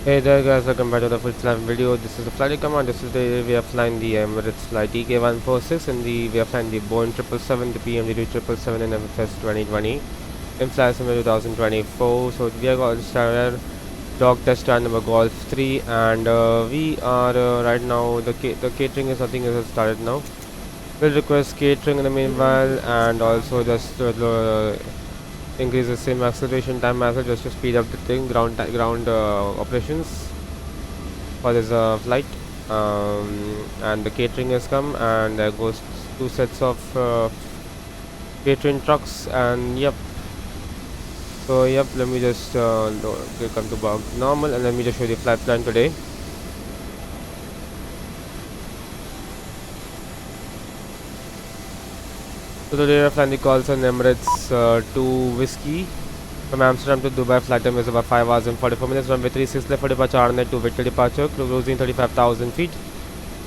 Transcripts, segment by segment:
Hey there guys, welcome back to the FlyTampa video. This is the flight command. This is the we are flying the Emirates flight EK146 and we are flying the Boeing 777, the PMDG 777 and FS2020 in flight summer 2024. So we are going to start dog test stand number Golf 3 and we are right now the catering is nothing is started now. We'll request catering in the meanwhile and also just increase the sim acceleration time as well just to speed up the thing ground operations for this flight. And the catering has come and there goes two sets of catering trucks and yep. So yep, let me just come to normal and let me just show you the flight plan today. So today we're flying the calls on Emirates to Whiskey from Amsterdam to Dubai. Flight time is about 5 hours and 44 minutes. Runway 36 left for departure, RNet to Victor departure, cruising 35,000 feet.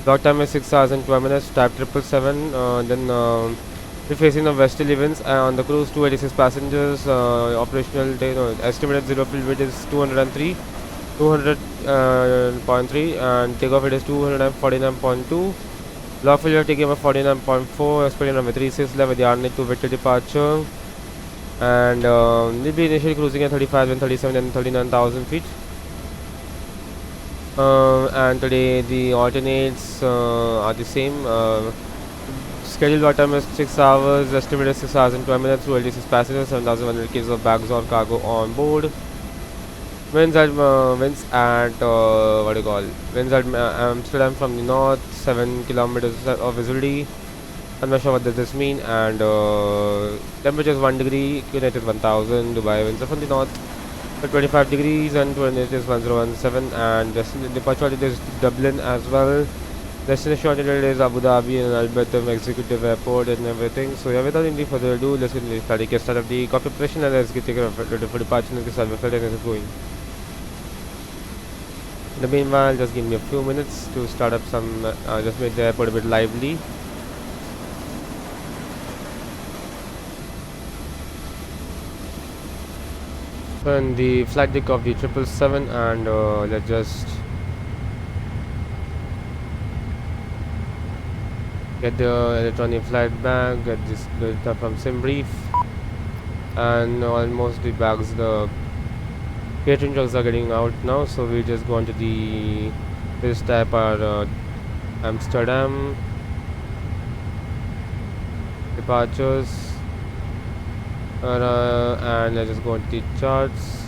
Dog time is 6 hours and 12 minutes. Type 777. Then we're facing the westerly winds on the cruise. 286 passengers. Operational day, estimated zero fuel weight is 203, 200.3, and takeoff it is 249.2. Lawful you are taking about 49.4, expecting runway 36 left with the RNet to Victor departure. And we'll be initially cruising at 35 and 37 and 39,000 feet. And today the alternates are the same. Scheduled water time is 6 hours, estimated 6 hours and 12 minutes through 86 passengers, 7,100 kgs of bags or cargo on board. Winds at what do you call? Winds at Amsterdam from the north, 7 kilometers of visibility. I'm not sure what does this mean. And temperature is 1 degree, United is 1000. Dubai winds are from the north, 25 degrees, and it is 1017. And departure it is Dublin as well. Destination altitude is Abu Dhabi and Albertum Executive Airport and everything. So yeah, without any further ado, let's get started of the cockpit preparation and let's get taken for departure and get started and it's going. In the meanwhile, just give me a few minutes to start up some, just make the airport a bit lively. And the flight deck of the 777 and let's just get the electronic flight bag, get this data from SimBrief, and almost the bags, the catering trucks are getting out now, so we just go on to the this type our Amsterdam departures, and let's just go on to the charts.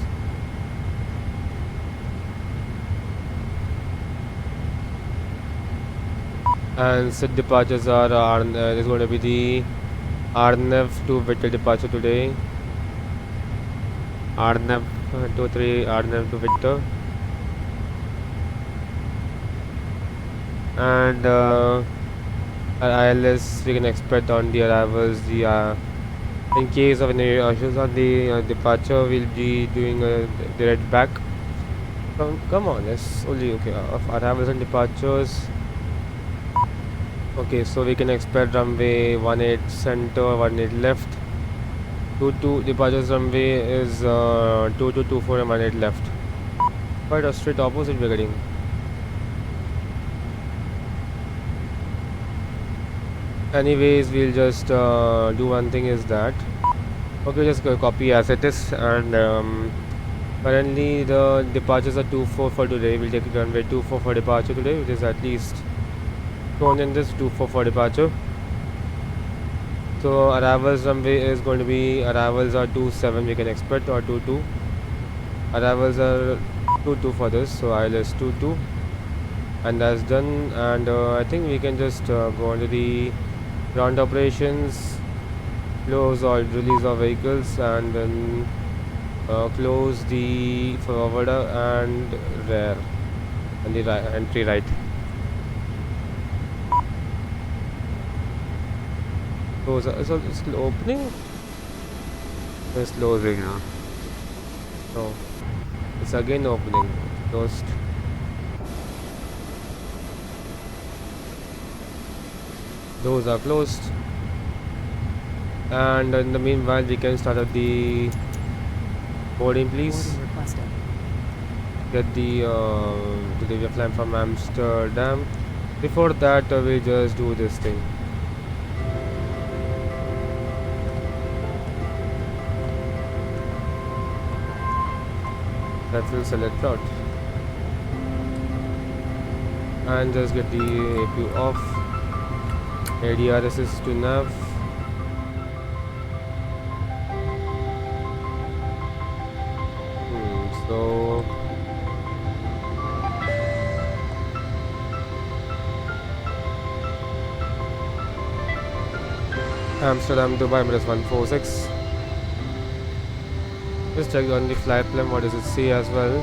And set departures are is going to be the RNF to Victor departure today. RNF 23, RNF to Victor. And ILS we can expect on the arrivals. The in case of any issues on the departure, we'll be doing a direct back. Come on, it's only okay. Of arrivals and departures. Okay, so we can expect runway 18 center, 18 left. 22 departures runway is 2224 and 18 left. Quite a straight opposite we're getting. Anyways, we'll just do one thing is that okay, just copy as it is. And currently the departures are 24 for today. We'll take runway 24 for departure today, which is at least shown in this 24 for departure. So arrivals runway is going to be, arrivals are 27 we can expect, or 22. Arrivals are 22 for this, so ILS 22, and that's done. And I think we can just go on to the ground operations, close or release of vehicles, and then close the forwarder and rear and the entry right. Close, so it's opening, it's closing now. No, it's again opening, closed. Those are closed. And in the meanwhile, we can start up the boarding, please. get the today we are flying from Amsterdam. Before that we'll just do this thing. That will select out and just get the APU off. ADRS is to nav. So Amsterdam Dubai Emirates 146. Just check on the flight plan, what does it say as well.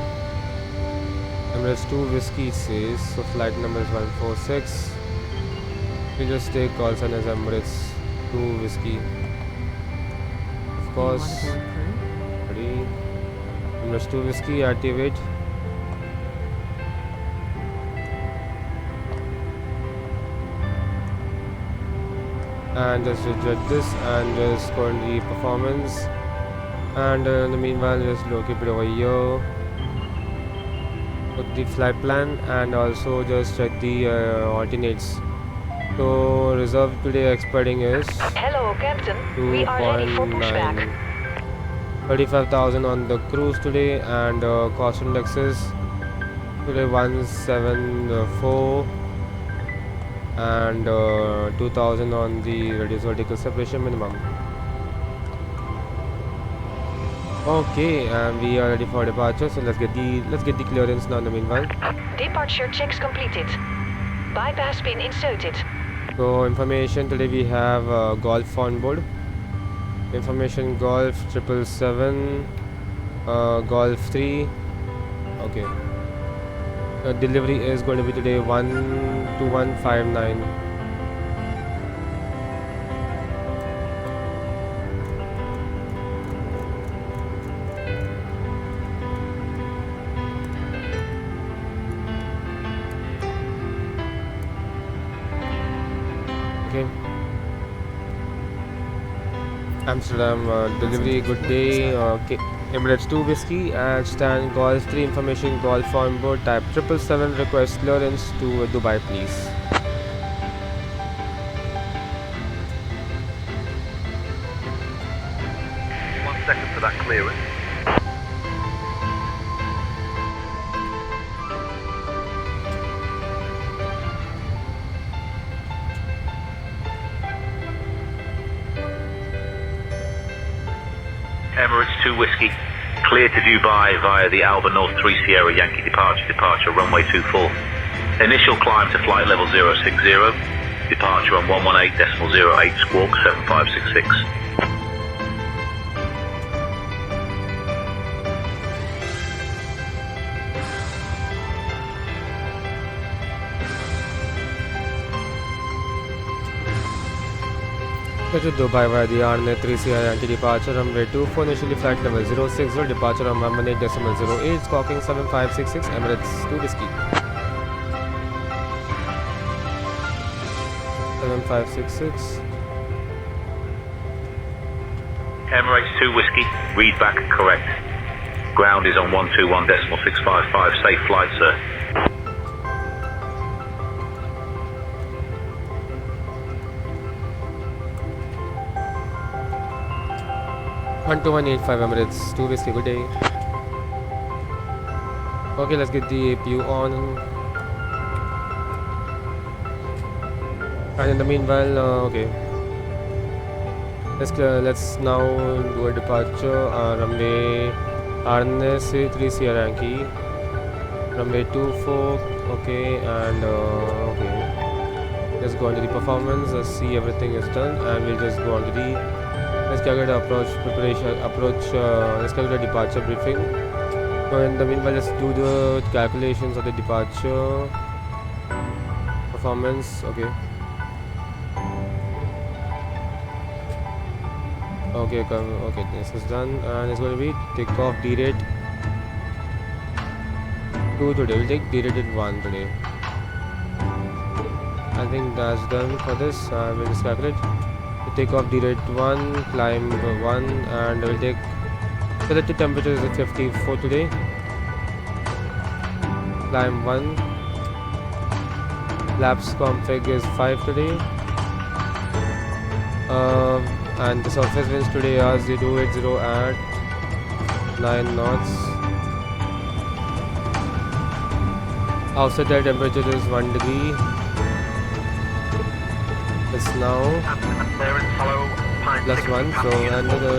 Emirates 2 Whiskey says, so flight number is 146. We just take call sign as Emirates 2 Whiskey. Of course. Ready. Emirates 2 Whiskey, activate. And just reject this and just go on the performance. And in the meanwhile, just locate it over here. Put the flight plan and also just check the alternates. So reserve today expiring is hello Captain, we are ready for pushback. 35,000 on the cruise today, and cost index is today 174 and 2000 on the reduced vertical separation minimum. Okay, and we are ready for departure, so let's get the clearance now in the meanwhile. Departure checks completed. Bypass pin inserted. So information today we have Golf on board. Information Golf 777, Golf 3. Okay. Delivery is going to be today 12159. Okay. Amsterdam delivery, good day. Okay. Emirates 2 Whiskey and stand Golf 3 information Golf on board type 777, request clearance to Dubai please. One second for that clearance. Emirates 2 Whiskey, clear to Dubai via the Alba North 3 Sierra Yankee departure runway 24. Initial climb to flight level 060, departure on 118.08 squawk 7566. Get to Dubai via the Addons 3 Sierra Yankee departure runway 24, initially flight level 060, departure on 118.08, squawking 7566, Emirates 2 Whiskey. 7566. Emirates 2 Whiskey, read back correct. Ground is on 121.655, safe flight sir. 12185 Emirates 2 Whiskey, good day. Okay, let's get the APU on. And in the meanwhile, okay. Let's now do a departure. Runway Addons 3 Sierra Yankee. Runway 24. Okay, and okay. Let's go into the performance. Let's see everything is done, and we'll just go on to the. Let's calculate approach preparation. Let's calculate departure briefing. So in the meanwhile, let's do the calculations of the departure performance. Okay. Okay, this is done, and it's going to be takeoff D-rate 2 today. We'll take D-rated 1 today. I think that's done for this. We'll just calculate. Take off D-rate 1, climb 1, and we'll take selected temperature is 54 today. climb 1. Laps config is 5 today. And the surface winds today are 080 at 9 knots. Outside air temperature is 1 degree. It's now +1. So under the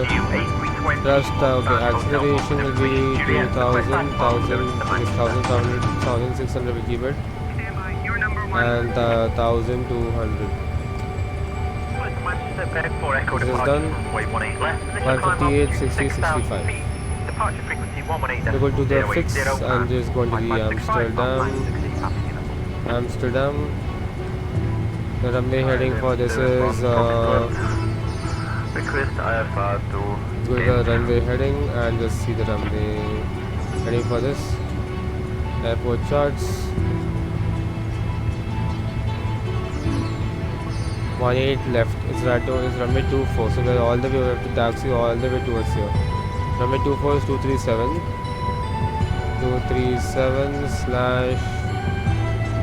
thrust, okay, acceleration will be 2000, 1600 will keep it, and 1200. This is done. 158, 60, 65. We go to the fix and this is going to be Amsterdam. The runway heading for this is go to the runway heading and just see the runway heading for this. Airport charts. 18 left. It's right to is runway 24. So we're all the way, we have to taxi all the way towards here. Runway 24 is 237. 237 slash.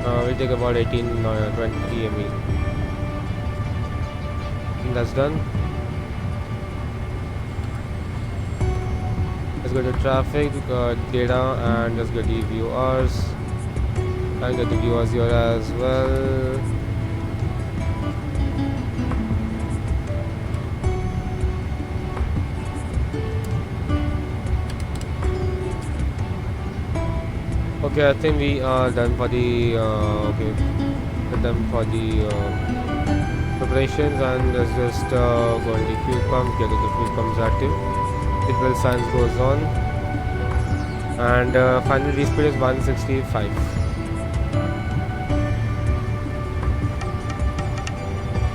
We'll take about 18 or 20 ME. And that's done. Let's go to traffic, data, and let's go to viewers. And get the viewers here as well. Okay, I think we are done for the preparations, and let's just go on the fuel pump, get the fuel pumps active. Seatbelt signs goes on, and final V-speed is 165.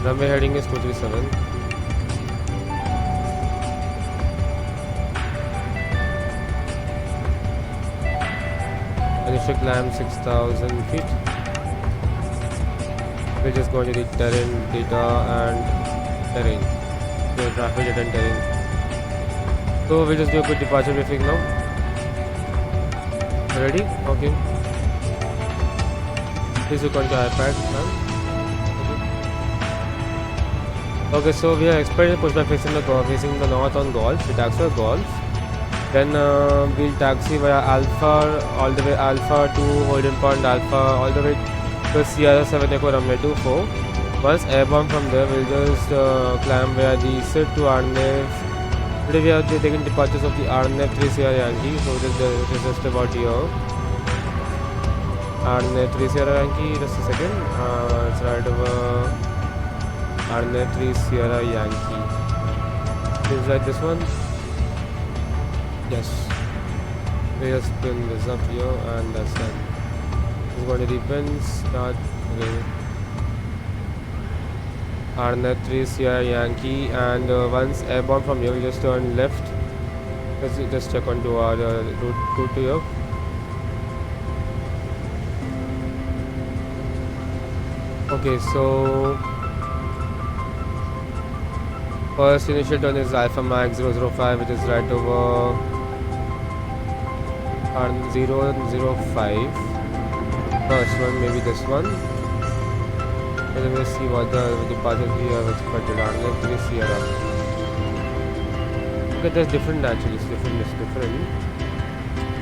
Runway heading is 237. Initial climb 6,000 feet. We're just going to the terrain data and terrain. The traffic data and terrain. So we'll just do a quick departure briefing now. Ready? Okay. Please look on your iPad. Okay, so we are expecting pushback facing the north on Golf. We taxi Golf. Then we'll taxi via Alpha, all the way Alpha to Holden Pond, Alpha, all the way to Sierra 7 Echo runway 24. Once airborne from there, we'll just climb via the SID to Arnev. Today we have taken departures of the Arnev 3 Sierra Yankee, so it is just about here. Arnev 3 Sierra Yankee, just a second. It's right over Arnev 3 Sierra Yankee. Seems like this one. Yes, we just spin this up here and that's done. It's going to depend, start, okay. Arnet 3 Sierra Yankee, and once airborne from here, we just turn left. Let's just check onto our route to here. Okay, so first initial turn is Alpha Max 005, which is right over 005. First one, maybe this one. Let me see what the departures we have expected. Arnet 3 Sierra. Okay, that's different actually. It's different.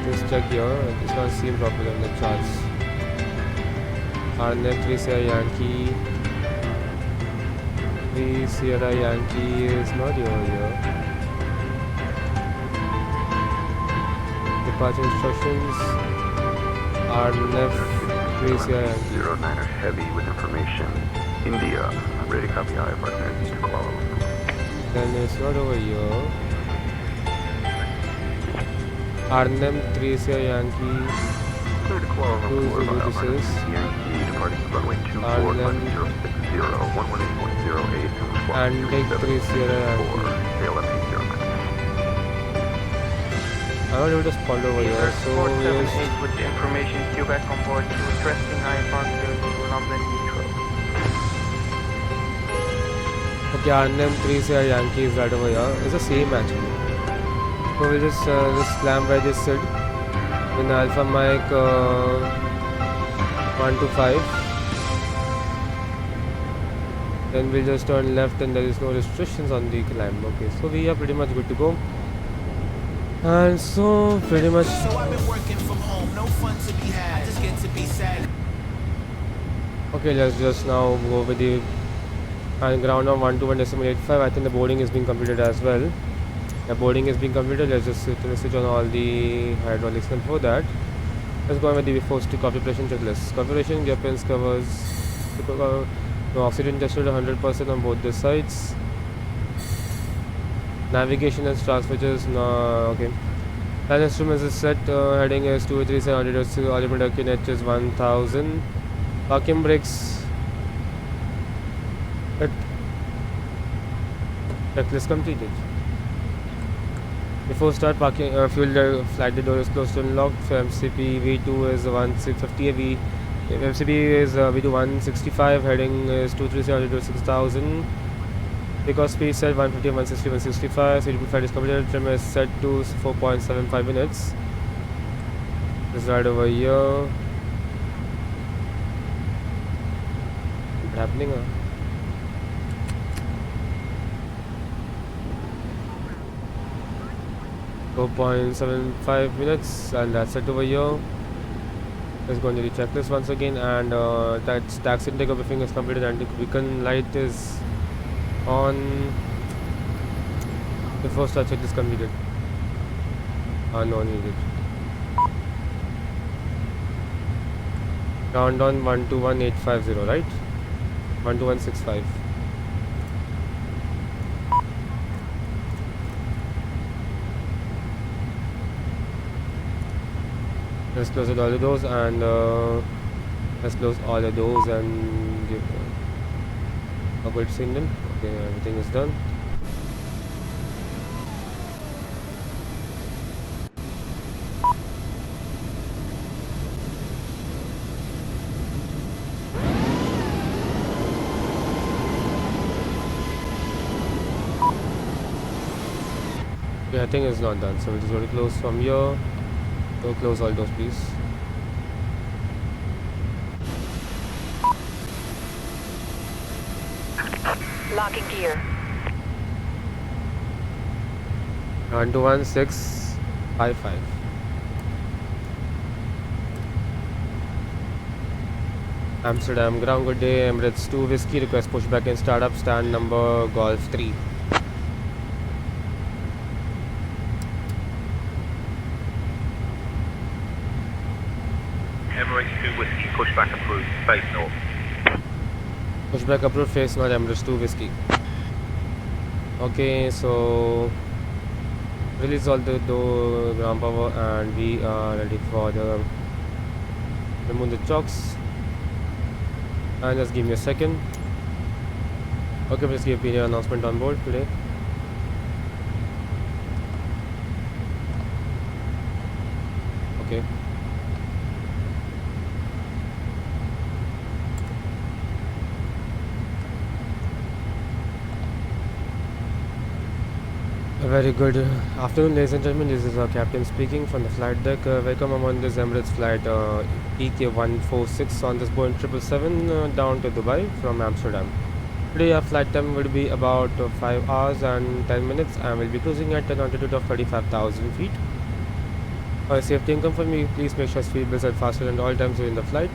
Just check here. It's not seen properly on the charts. Arnet 3 Sierra Yankee. 3 Sierra Yankee is not over here. Departure instructions. Arnet 3 Sierra Yankee. 09er heavy with information. India. Ready to copy IFR clearance to Kuala Lumpur. Then it's not over here. Arnhem 3 Sierra Yankee. Clear to Kuala Lumpur. Yankee departing runway 24, 118.08, and take 3 Sierra Yankee. I don't able to spot over here, so we just with the information queue back on board to requesting IFR clearance to London Heathrow. okay, Arnhem 3 Sierra Yankee is right over here. It's the same actually. So we'll just climb by this SID. Then Alpha Mike 125. Then we'll just turn left and there is no restrictions on the climb. Okay, so we are pretty much good to go. And so pretty much. So I've been working from home, no fun to be had. I just get to be sad. Okay, let's just now go with the ground of 121.85. I think the boarding is being completed as well. The boarding is being completed. Let's just switch on all the hydraulics, and for that let's go on with the force to configuration checklist. Configuration, gear pins, covers, no oxygen tested 100% on both the sides. Navigation and star switches, no. Okay, land instruments is set. Heading is 237, altitude reduction H is 1000. Parking brakes, checklist completed. Before start parking, fuel flight door is closed and locked. For MCP V2 is 1650, MCP is V2 165, heading is 237 to 6000. Because speed set 150, 160, 165. CDP flight is completed. Trim is set to 4.75 minutes. This ride over here. What's happening? 4.75 minutes, and that's it over here. Let's go into the checklist once again, and that's taxi intake of everything is completed, and the beacon light is on. The first start checklist completed. No needed. Countdown 121850, right? 12165. Let's close all the doors, and let's close all the doors and give a good signal. Okay, everything is done. Okay, I think it's not done, so we'll just go to close from here. So close all doors, please. Locking gear. 121655. Amsterdam ground, good day. Emirates 2 Whiskey, request pushback and startup, stand number Golf 3. Emirates 2 Whiskey, pushback approved, face north. Pushback approved, face north, Emirates 2 Whiskey. Okay, so release all the ground power, and we are ready for the remove the chocks. And just give me a second. Okay, please give me an announcement on board today. Okay. A very good afternoon, ladies and gentlemen. This is our captain speaking from the flight deck. Welcome on this Emirates flight EK146 on this Boeing 777 down to Dubai from Amsterdam. Today our flight time will be about 5 hours and 10 minutes, and we'll be cruising at an altitude of 35,000 feet. For safety and comfort, please make sure speed belts are fastened at all times during the flight.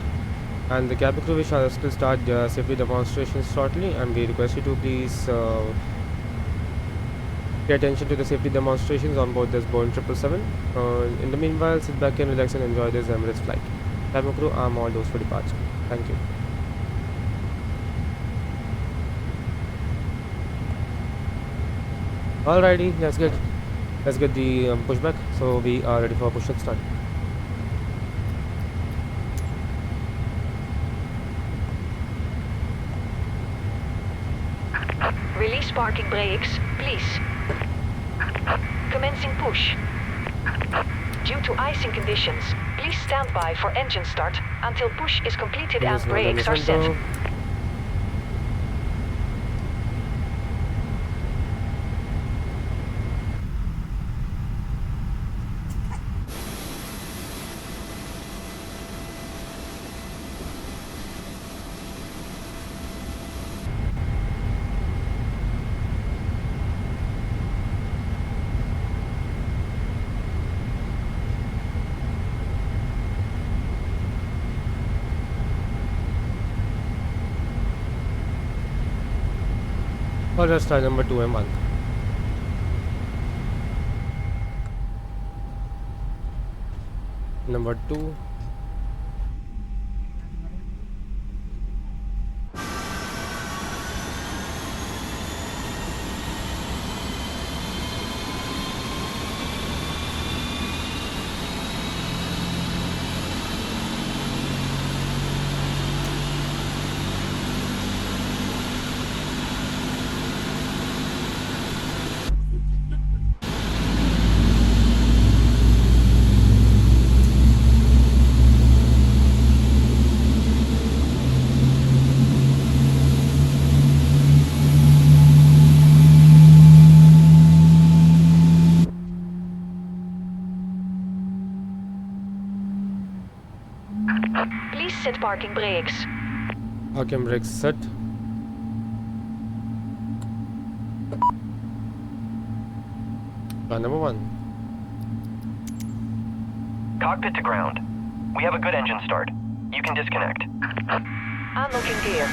And the cabin crew will start their safety demonstrations shortly, and we request you to please pay attention to the safety demonstrations on board this Boeing 777. In the meanwhile, sit back and relax and enjoy this Emirates flight. Cabin crew, arm all doors for departure. Thank you. Alrighty, let's get the pushback. So we are ready for push and start. Release parking brakes, please. Commencing push. Due to icing conditions, please stand by for engine start until push is completed and brakes are set. let's try number 2 and 1. Number 2. Please set parking brakes. Parking brakes set. Plan number 1. Cockpit to ground. We have a good engine start. You can disconnect. Unlocking gear.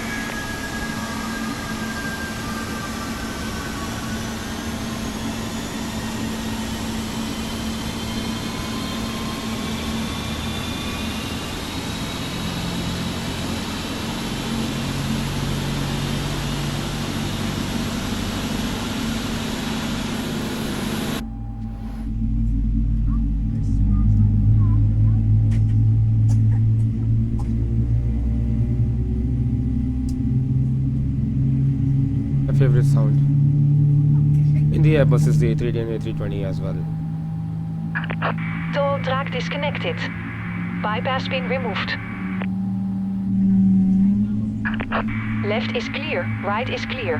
Favorite sound in the Airbus is the A380 and A320 as well. Tow track disconnected. Bypass pin removed. Left is clear, right is clear.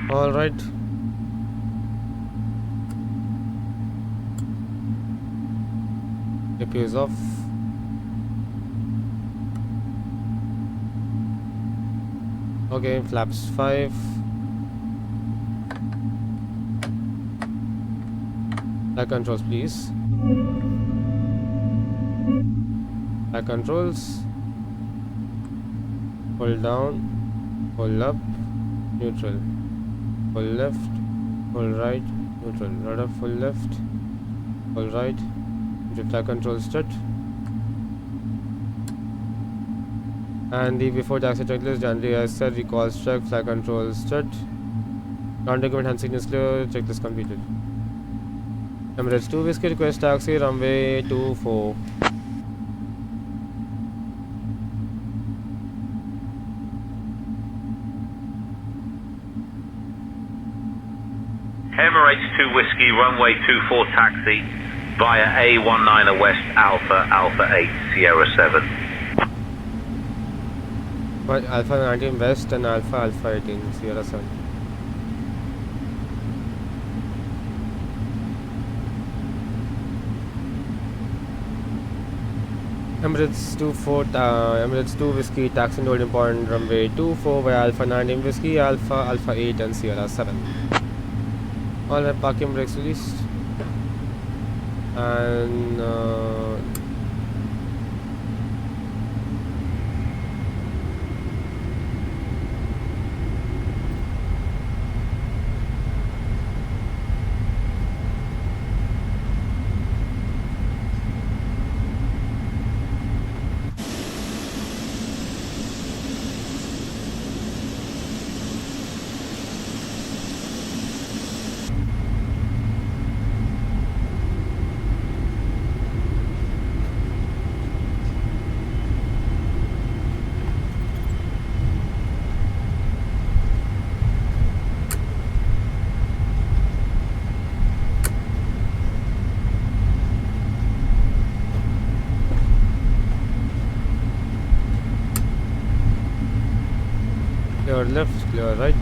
All right. APU is off. Okay, flaps 5. Flight controls, please. Flight controls. Hold down, hold up, neutral. Hold left, hold right, neutral. Rudder full left, hold right. The flight controls set. And the before taxi checklist, January as said, recalls check, flight controls set. Ground document hand signals clear, checklist completed. Emirates 2 Whiskey request taxi runway 24. Emirates 2 Whiskey, runway 24 taxi via A19 West Alpha, Alpha 8, Sierra 7. Alpha 19 West and Alpha 18, Sierra 7. Emirates 2 Whiskey, taxi holding point runway 24 via Alpha 19 Whiskey, Alpha 8 and Sierra 7. Alright, parking brakes released. And clear left, clear right.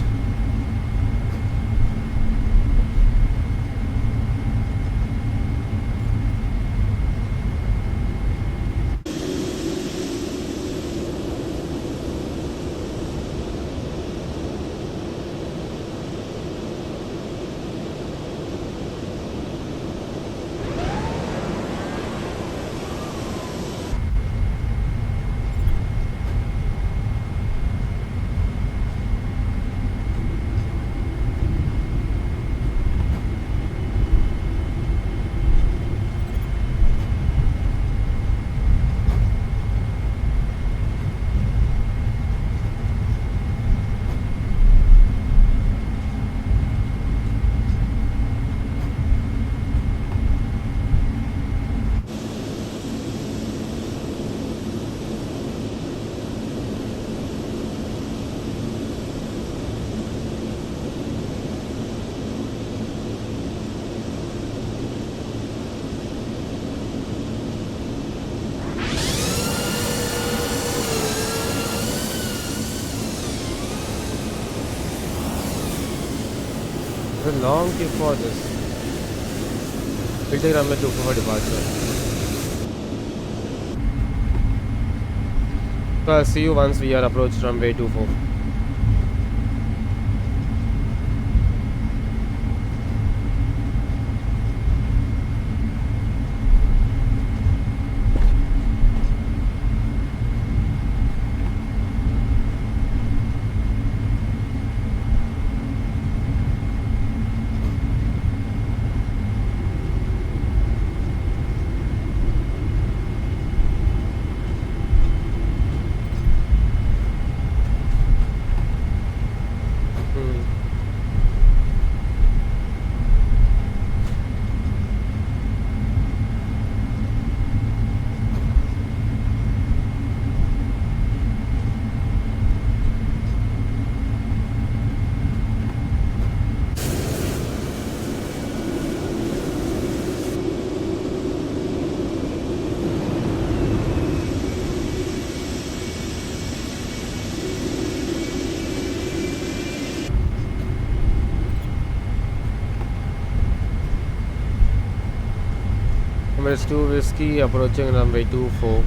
a long queue for this. We'll take runway 24 for departure. So I'll see you once we are approached runway 24. Emirates 2 Whiskey approaching runway 24.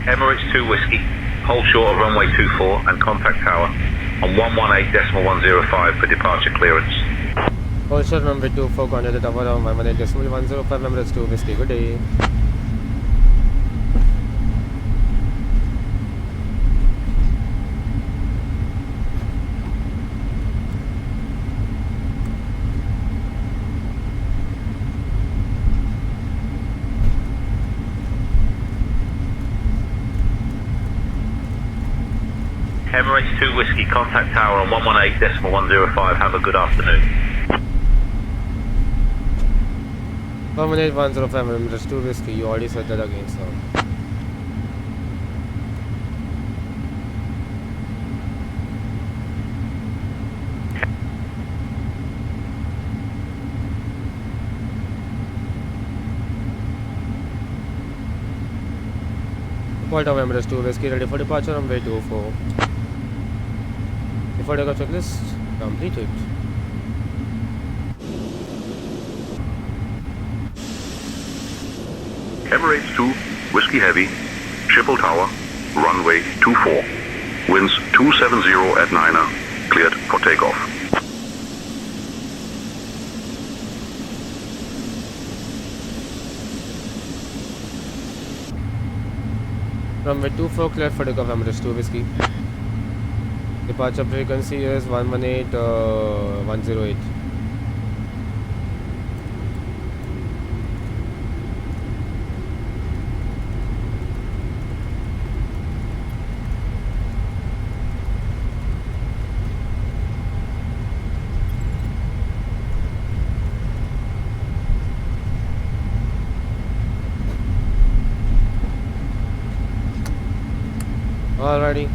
Emirates 2 Whiskey, hold short of runway 24 and contact tower on 118.105 for departure clearance. Hold short runway 24, contact the tower on 118.105 Emirates 2 Whiskey. Good day. Emirates 2 Whiskey, contact tower on 118.105. Have a good afternoon. 118.105 Emirates 2 Whiskey. You already said that again, sir. Point of Emirates 2 Whiskey, ready for departure on way 24. Before takeoff checklist completed. Emirates 2, Whiskey Heavy, triple tower, runway 24. Winds 270 at 9er, cleared for takeoff. Runway 24 cleared for takeoff Emirates 2 Whiskey. Departure frequency is 118.108. Alrighty.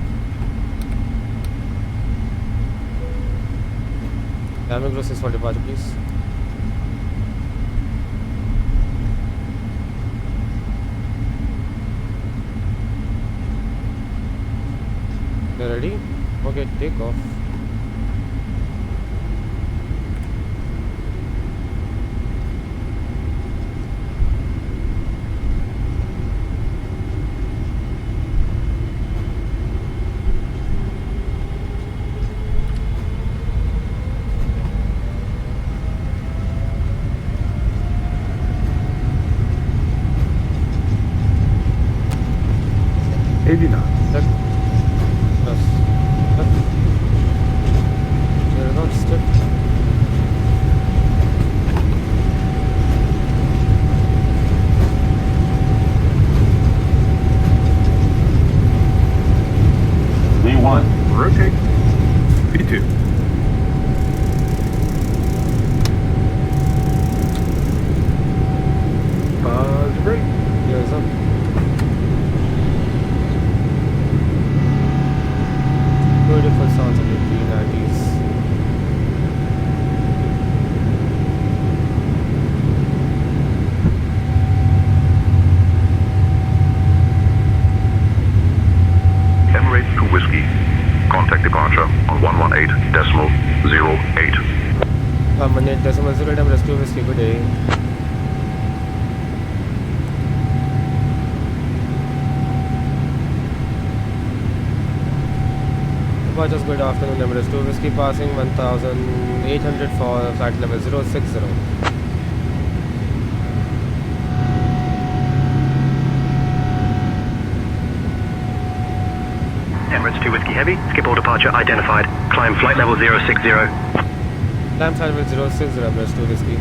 Landing process for departure, please. They're ready? Okay, take off. Edina. Left. Yes. Left. 18.0 Emirates 2 Whiskey, good day. Departures, good afternoon Emirates 2 Whiskey, passing 1800 for flight level 060. Emirates 2 Whiskey Heavy, skip all departure identified. Climb flight level 060. Climb flight level 060 Emirates 2 Whiskey.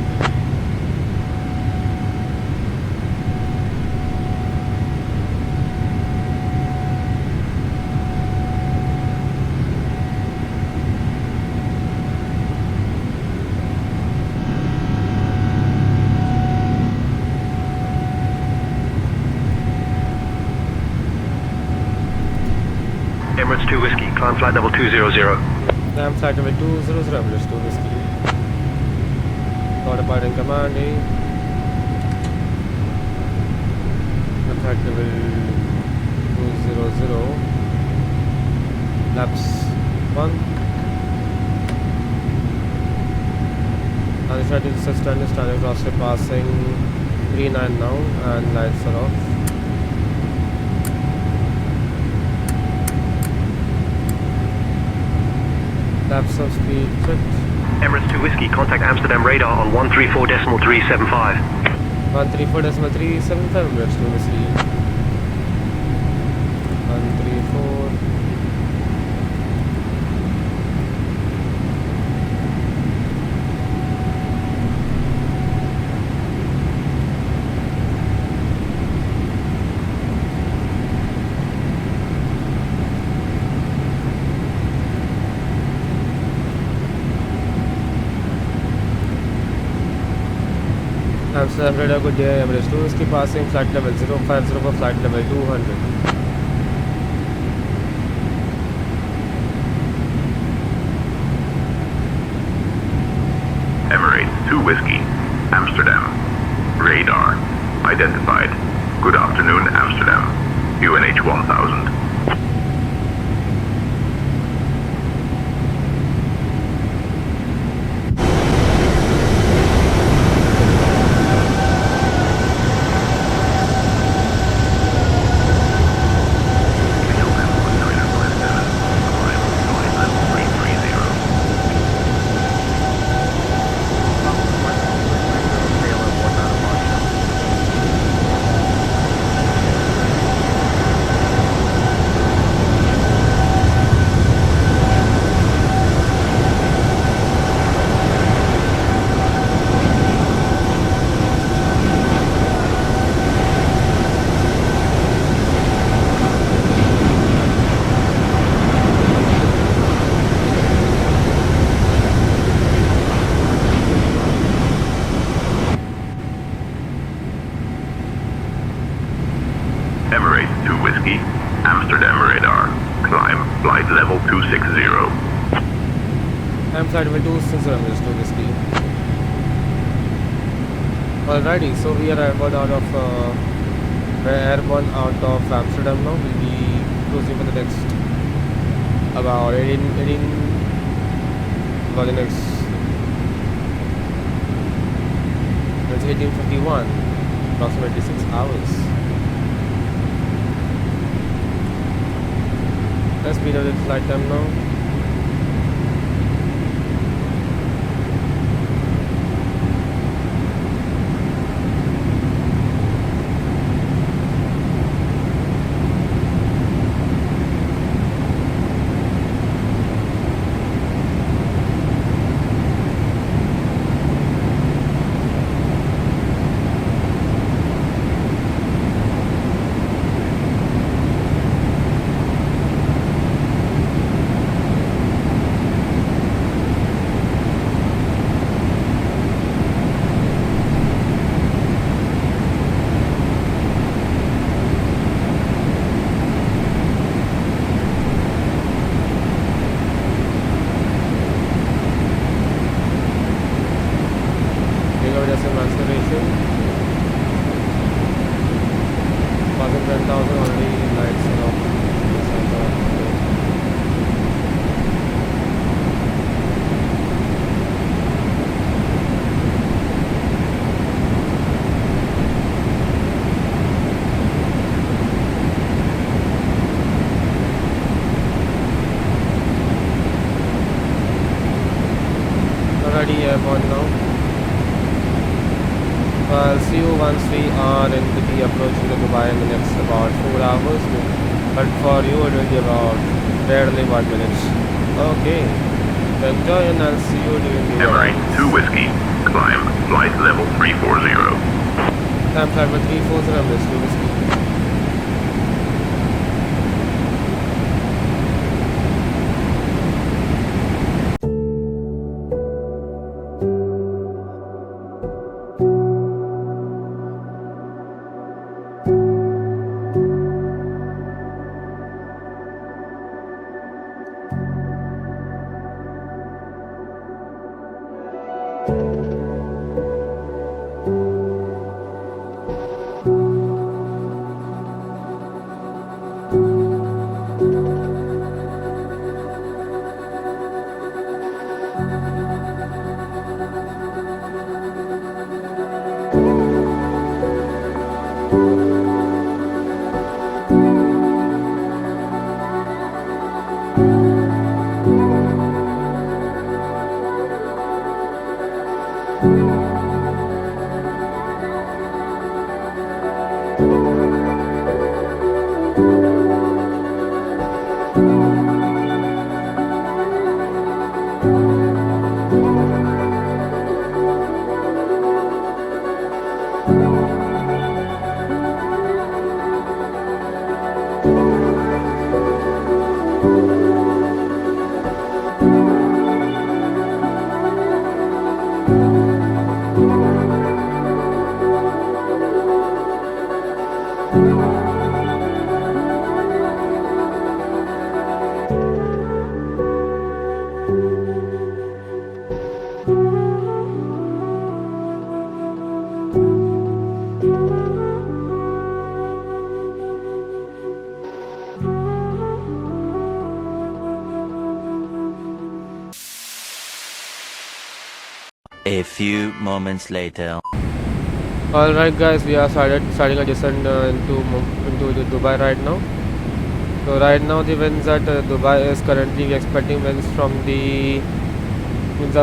Emirates 2 Whiskey, climb flight level 200. Climb flight level 200 Emirates 2 Whiskey. Got a pilot in command, eh? Flight level 200. Laps 1. And the flight is standard crossway passing 39 now and lights are off. Laps of speed set. Emirates 2 Whiskey, contact Amsterdam radar on 134.375. 134.375 Emirates 2 Whiskey. 134. Amsterdam radar, good day, Emirates 2 Whiskey, passing flight level 050 for flight level 200. Emirates 2 Whiskey, Amsterdam. Radar identified. Good afternoon, Amsterdam. UNH 1000. Emirates 2 Whiskey, Amsterdam radar. Climb flight level 260. I'm flight level 260 Emirates 2 Whiskey. Alrighty, so we are airborne out of Amsterdam now. We'll be cruising for the next about 18 for the next, that's 1851, approximately 6 hours. Let's speed up the flight time now. now. I'll see you once we are in the approaching to Dubai in the next about 4 hours. But for you it will be about barely 1 minute. Okay. So enjoy and I'll see you during the Emirates 2 Whiskey. Climb flight level 340. Time flight level 340, Emirates 2 Whiskey. A few moments later. Alright guys, we are starting a descent into the Dubai right now. So right now the winds at Dubai is currently expecting winds from the winds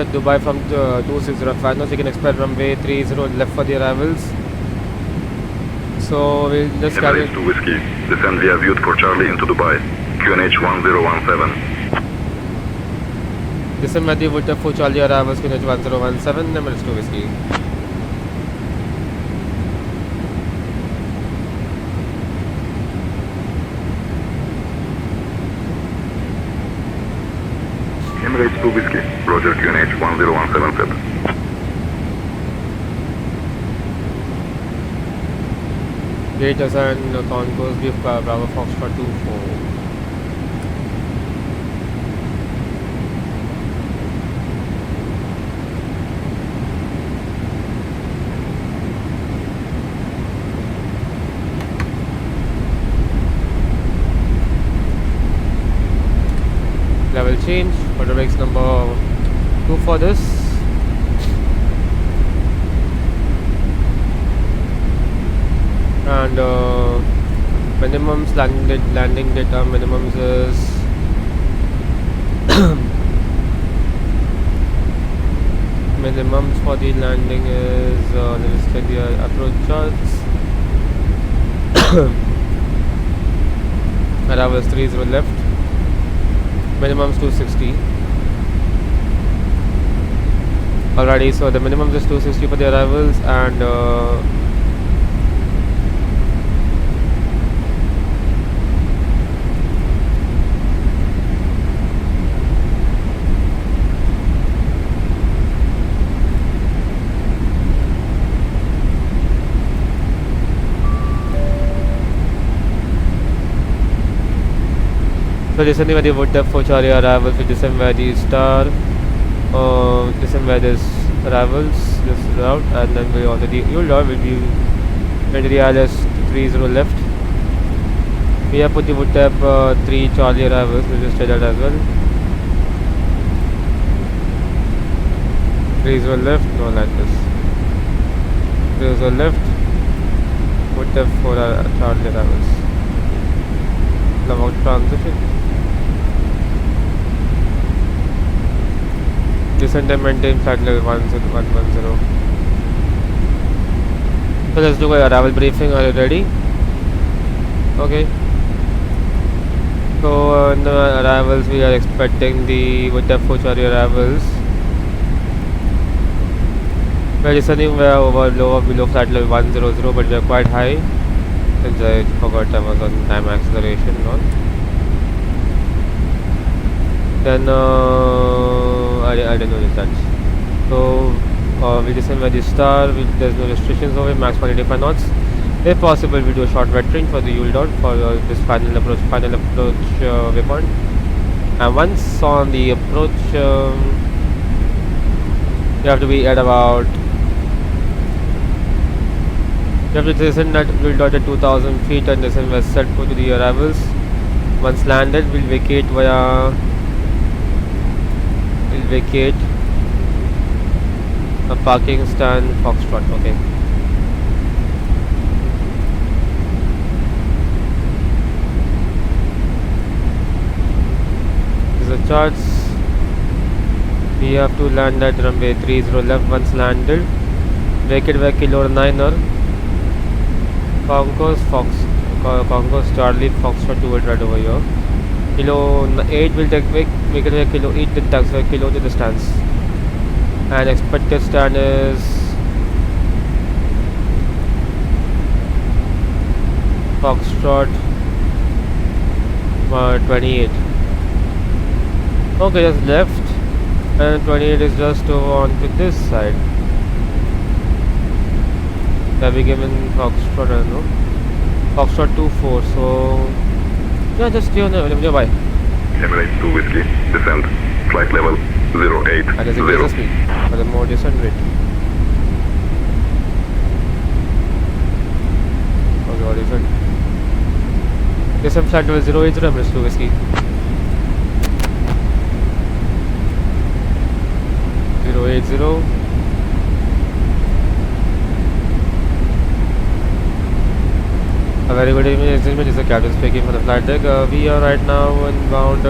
at Dubai from 2605. Now so you can expect runway 30 left for the arrivals. So we'll just carry Emirates 2 Whiskey. Descend via Butte for Charlie into Dubai. QNH 1017. descend with the Woodruff for Charlie arrivals QNH 1017, Emirates 2 Whiskey. Emirates 2 Whiskey. Roger, QNH 1017 set. Gators and concourse give Bravo Foxtrot 24. Level change, order brakes number 2 for this. And minimums landing data minimums is minimums for the landing is let us check the approach charts. Arrivals 30 left, minimums 260. Alrighty, so the minimums is 260 for the arrivals and so descending where the Woodruff for Charlie arrivals, we descend where the Star, descend where this arrivals, this route, and then we on the Inibuilds will be into the ILS 30 left. We have put the Woodruff 3 Charlie arrivals, we'll just try that as well. 30 left, no like this. 30 left, Woodruff for Charlie arrivals. About transition. Descend and maintain flight level 110. So let's do a arrival briefing. Are you ready? Okay. So in the arrivals, we are expecting the with F4 arrivals. We are descending we are over lower below flight level 100, but we are quite high since I forgot I was on time acceleration and all. Then I didn't notice that. So we descend by the star. There's no restrictions over max 185 knots. If possible, we do a short vectoring for the yield out for this final approach waypoint. And once on the approach, you have to be at about. You have to descend at yield out at 2,000 feet and descend west set to the arrivals. Once landed, we'll vacate a parking stand Foxtrot. Okay. These are the charts. We have to land at runway 30 left. Once landed, vacate by Kilo 9er. Concourse Charlie Foxtrot 2 right over here. Kilo 8 will take make it by Kilo 8 then taxi by Kilo to the stands. And expected stand is Foxtrot 28. Okay, just left, and 28 is just on to this side. Have we given Foxtrot? I don't know. Foxtrot 24. So yeah, just stay on nearby. Emirates 2 Whiskey, descend, flight level 080. That is a speed for the more descent rate. Okay, what is it? Descent flight level 080, Emirates 2 Whiskey. 080. A very good evening, this is the captain speaking from the flight deck. We are right now inbound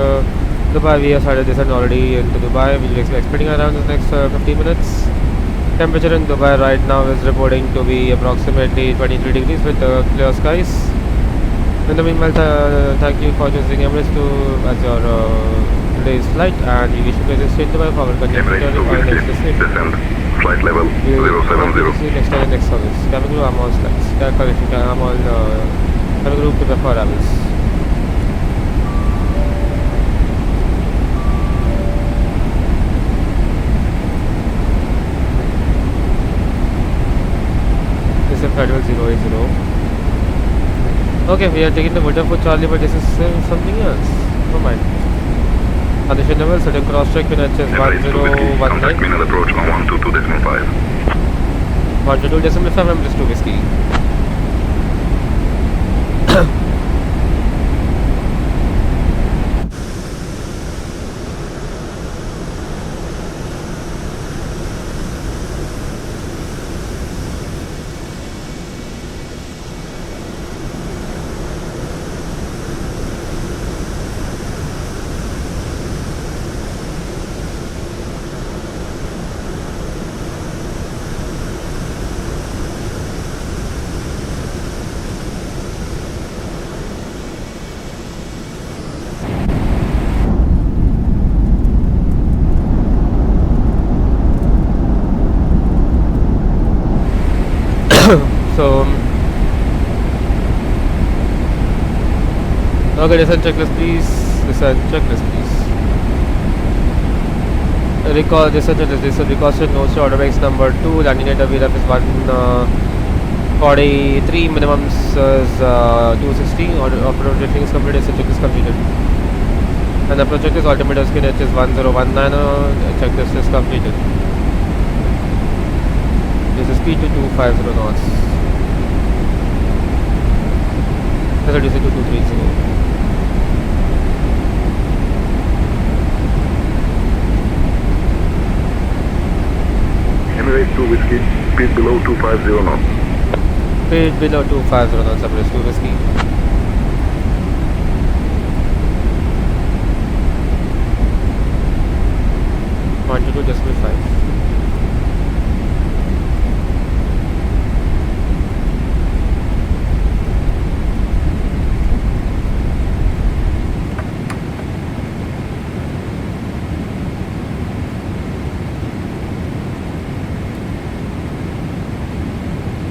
Dubai. We have started descent already into Dubai. We will be expecting around the next 15 minutes. Temperature in Dubai right now is reporting to be approximately 23 degrees with clear skies. In the meanwhile, thank you for choosing Emirates as your today's flight, and we wish you guys stay in Dubai for our continued next destination. Flight level 070. Next time, next service. Cabin crew, I'm all slides. Cabin crew, prepare for arrivals. This is flight level 080. Okay, we are taking the water for Charlie, but this is something else. Never mind. Condition level, setting cross check in HS 1019. Contact minute approach on 122.5. 122.5, Emirates 2 Whiskey. So okay, descent checklist please. Descent checklist please. Recall descent checklist. This is recaution notes to order brakes number 2. Landing at VRF is 143. Minimum is 260. Off-road briefing is completed. Descent checklist completed. And approach checklist altimeter skin H is 1019. Checklist is completed. This is speed to 250 knots. Reduce it to 230. Emirates 2 Whiskey, speed below 250 knots. Speed below 250 knots, Emirates 2 Whiskey. 122.5.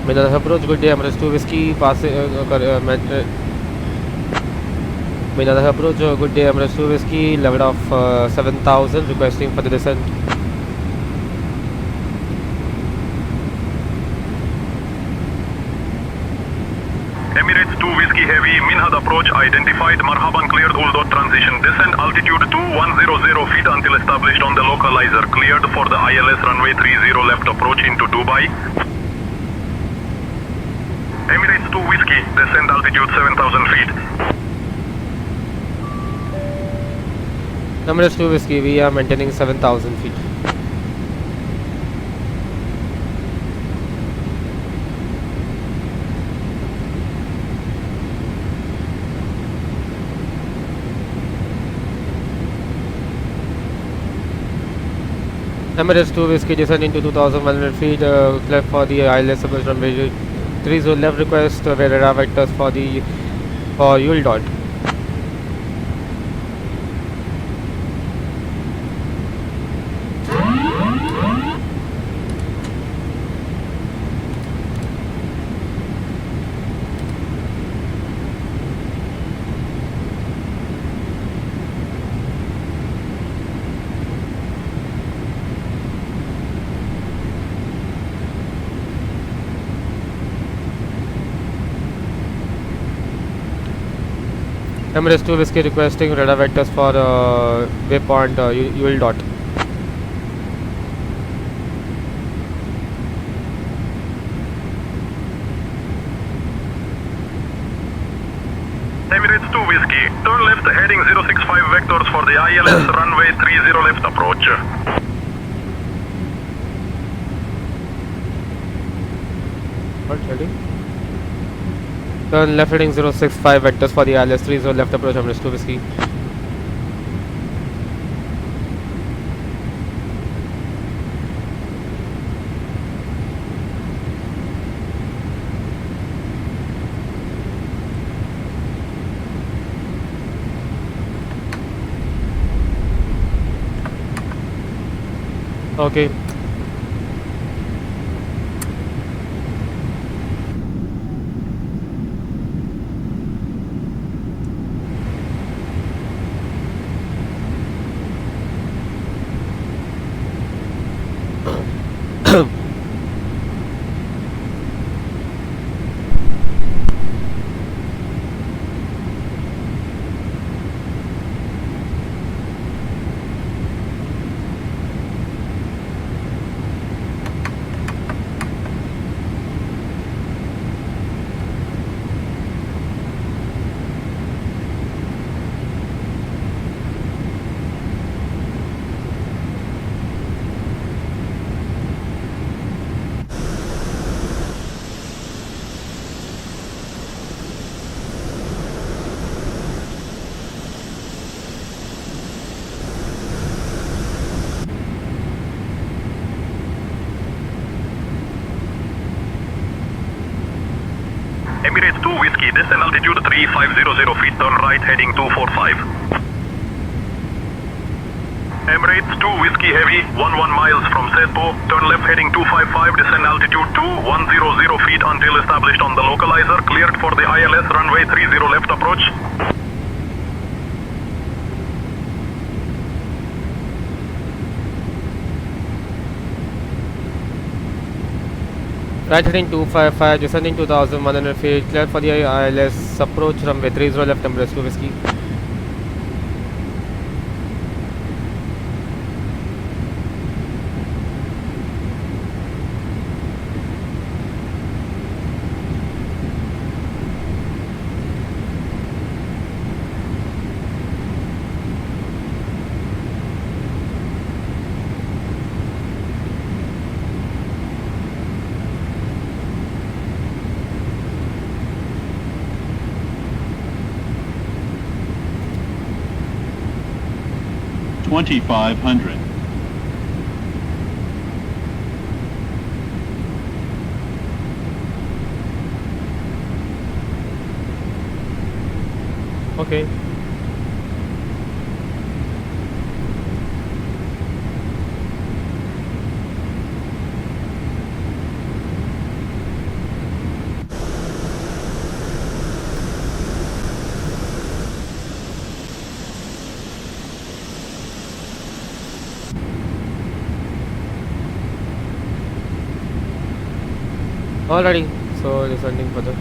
Minada approach, good day, Emirates 2 Whiskey, Minada approach, good day, Emirates 2 Whiskey, level of 7000, requesting for the descent. Emirates 2 Whiskey Heavy, Minhad approach identified, Marhaban cleared, hold dot transition, descent altitude 2100 feet until established on the localizer, cleared for the ILS runway 30 left approach into Dubai. Emirates 2 Whiskey, descent altitude 7000 feet. Emirates 2 Whiskey, we are maintaining 7000 feet. Emirates 2 Whiskey, descending to 2100 feet, left for the ILS approach runway 30 left, request radar vectors for the fuel dot. Emirates 2 Whiskey requesting radar vectors for waypoint UL dot. Emirates 2 Whiskey, turn left heading 065 vectors for the ILS runway 30 left approach. Ready? Turn left heading 065 vectors for the ILS 30 left approach, Emirates 2 Whiskey. Okay. Emirates 2 Whiskey, descent altitude 3500 feet, turn right heading 245. Emirates 2 Whiskey Heavy, 11 miles from Sedbo, turn left heading 255, descend altitude 2100 feet until established on the localizer, cleared for the ILS runway 30 left approach. Right heading 255, descending 2100 feet, clear for the ILS approach runway 30 left, Emirates 2 Whiskey. $2,500. Okay. Alrighty, so descending further.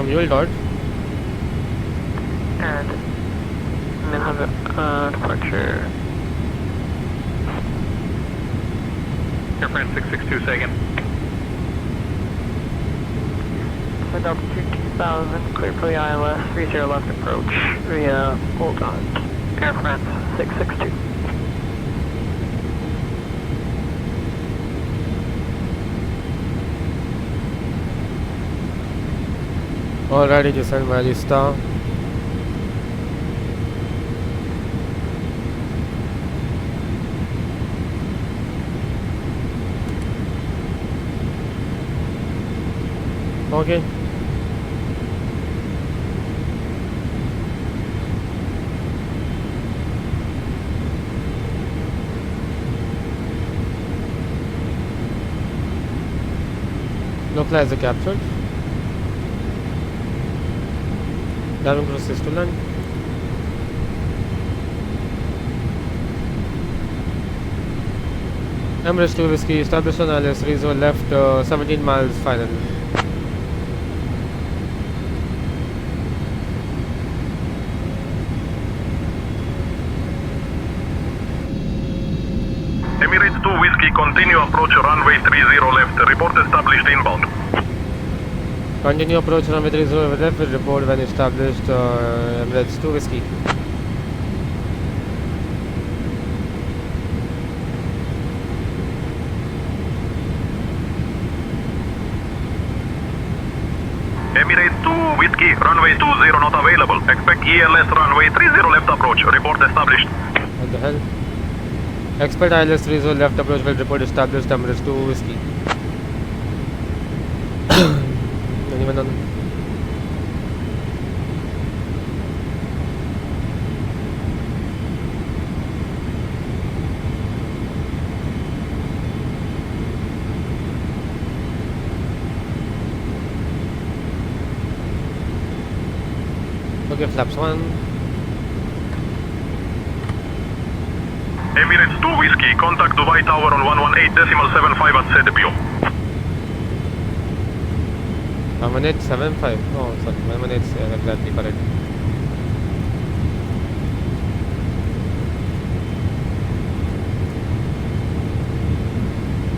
Mule dot. And then have a departure. Air France 662, say again. Flight altitude 2000, clear for the ILS, 30 left approach via hold on. Air France 662. Alrighty, descend value star. Okay. No flags are captured. Diving process to land. Emirates 2 Whiskey, established on ILS, reserve left 17 miles final. Emirates 2 Whiskey, continue approach runway 30 left. Report established inbound. Continue approach runway 30 left with report when established Emirates 2 Whiskey. Emirates 2 Whiskey, runway 20 not available. Expect ELS runway 30 left approach. Report established. What the hell? Expect ILS 30 left approach will report established Emirates 2 Whiskey. Anyone on? Okay, flaps 1. Emirates 2 Whiskey, contact Dubai Tower on 118.75 at ZPO. 11875. Oh, sorry, 118, exactly correct.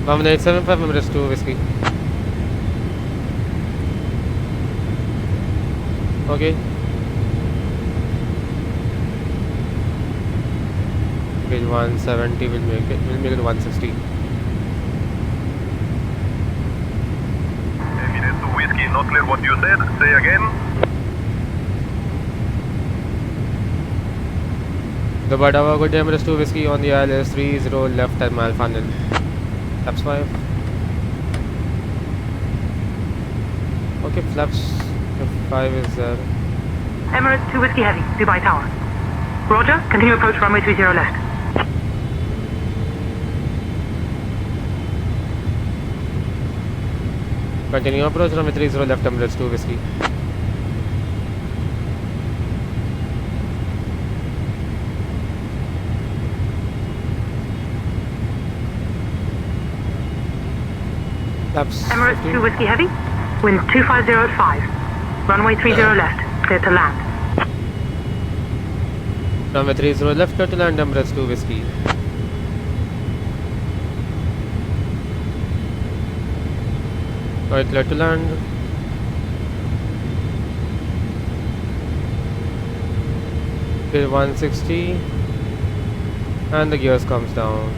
$11875 Emirates 2 Whiskey. Okay. Page 170 will make it. We'll make it 160. Emirates 2 Whiskey, not clear what you said. Say again. Dubai Tower, good day, Emirates 2 Whiskey on the ILS 30 left at mile final. Flaps 5. Okay, flaps 5 is there. Emirates 2 Whiskey Heavy, Dubai Tower. Roger, continue approach runway 30 left. Continue approach runway 30 left Emirates 2 Whiskey. Flaps Emirates 15. 2 Whiskey Heavy, wind 250 at 5. Runway 30 left, clear to land. Runway 30 left, clear to land, Emirates 2 Whiskey. Right, clear to land. Till 160, and the gears comes down.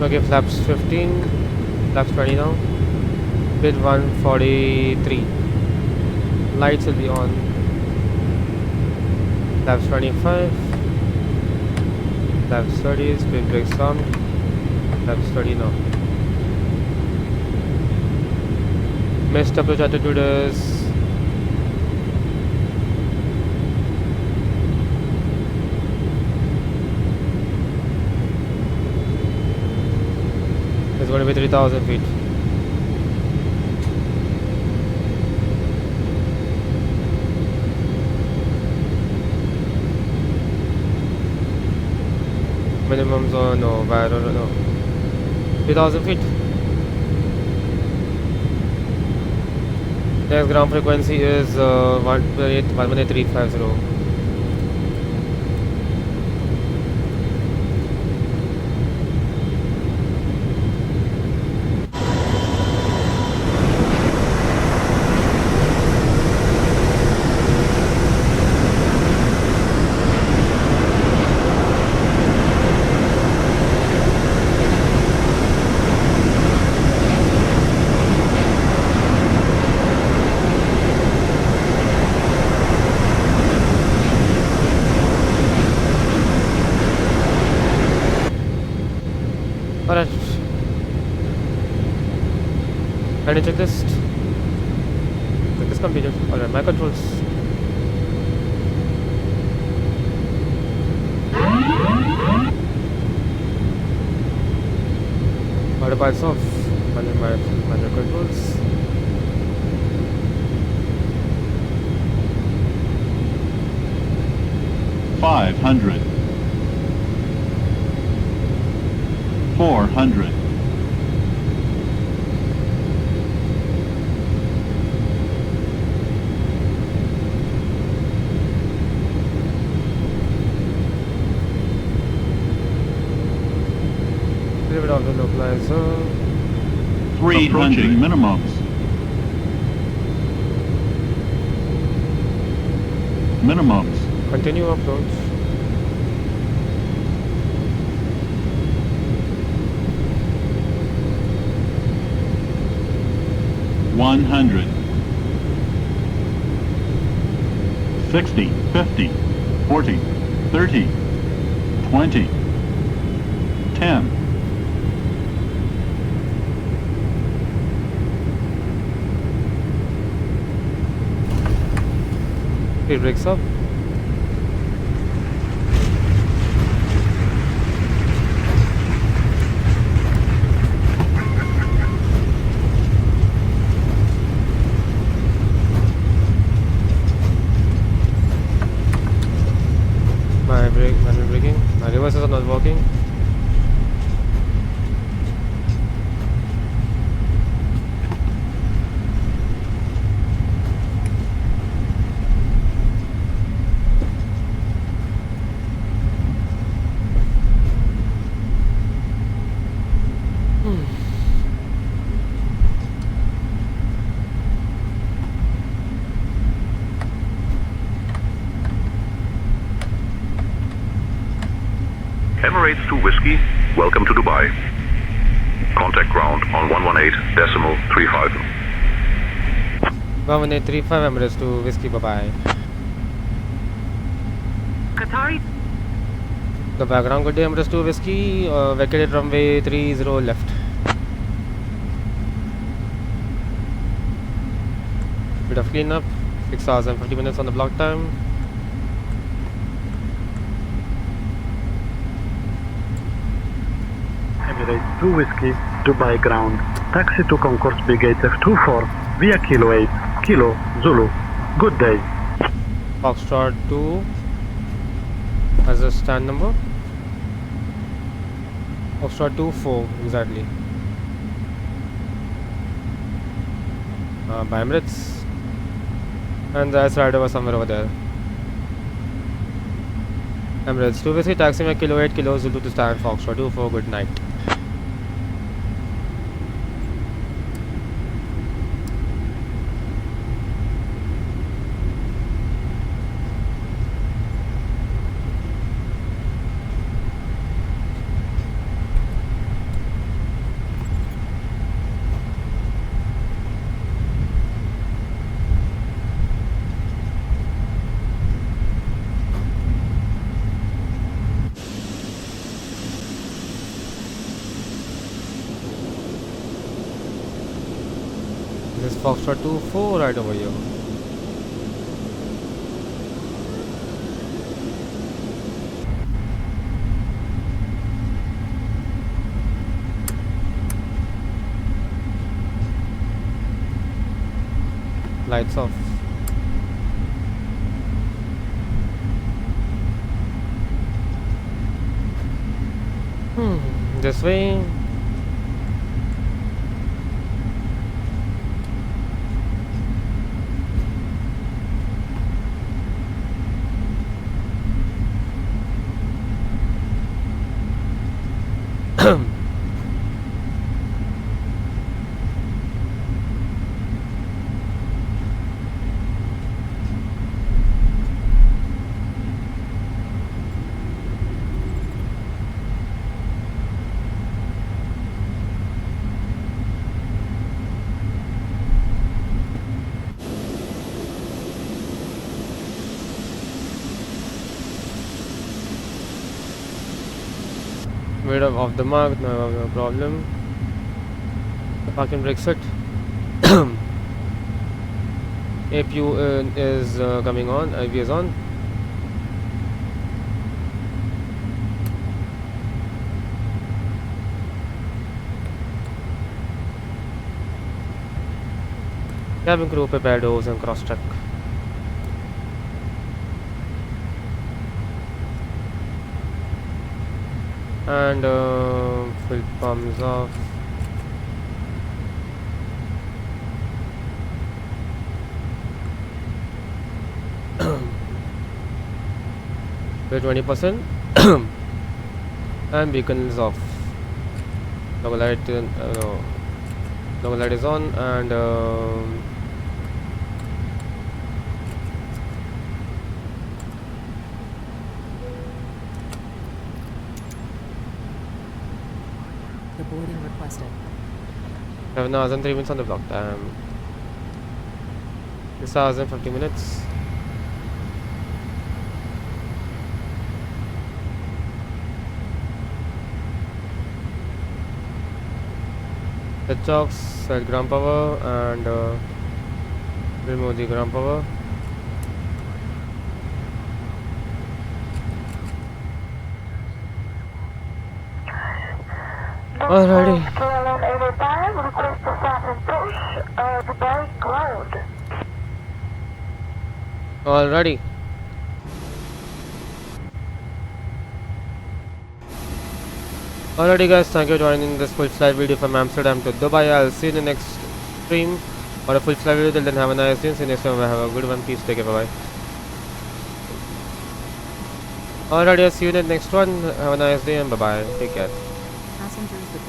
Okay, flaps 15, flaps 20 now. Bid 143. Lights will be on. Flaps 25. Flaps 30. Speed brakes on. Flaps 30 now. Missed approach altitude is 3,000 feet. Minimum zone, no, no. 3,000 feet. Next ground frequency is 118,350. Alright. Any checklist? Checklist completed. Alright, my controls. Autopilots off. Manual controls. $500. 400. Little bit of the localizer. 300 minimums. Continue approach. $100. 60, 50, 40, 30, 20, 10. It breaks up. Manual braking. My reversers are not working. Emirates 2 Whiskey, welcome to Dubai. Contact ground on 118.35. 11835 Emirates 2 Whiskey, bye bye. Qatari. The background, good day, Emirates 2 Whiskey, vacated runway 30 left. Bit of cleanup, 6 hours and 50 minutes on the block time. Emirates 2 Whiskey, Dubai ground. Taxi to Concourse Big 8 F24 via Kilo 8, Kilo, Zulu. Good day. Foxtrot 2, as a stand number? Foxtrot 24 exactly. By Emirates, and that's right over somewhere over there. Emirates 2 Whiskey taxi में kilo 8 kilo Zulu to stand Foxtrot 24. Good night. This is Foxtrot 24 right over here. Lights off. This way. Made off the mark, no problem. The parking brake set. APU is coming on, IV is on. Cabin crew prepare doors and cross check. And full pumps off. We're 20%. And beacon is off. Logo light, logo light is on, and boarding requested. 7 hours and 3 minutes on the block time. 6 hours and 50 minutes. The chocks set ground power and remove the ground power. Alrighty. Alrighty. Alrighty guys, thank you for joining this full flight video from Amsterdam to Dubai. I'll see you in the next stream or a full flight video. Till then, have a nice day. See you next time. Have a good one. Peace. Take care. Bye bye. Alrighty, I'll see you in the next one. Have a nice day and bye bye. Take care. Passengers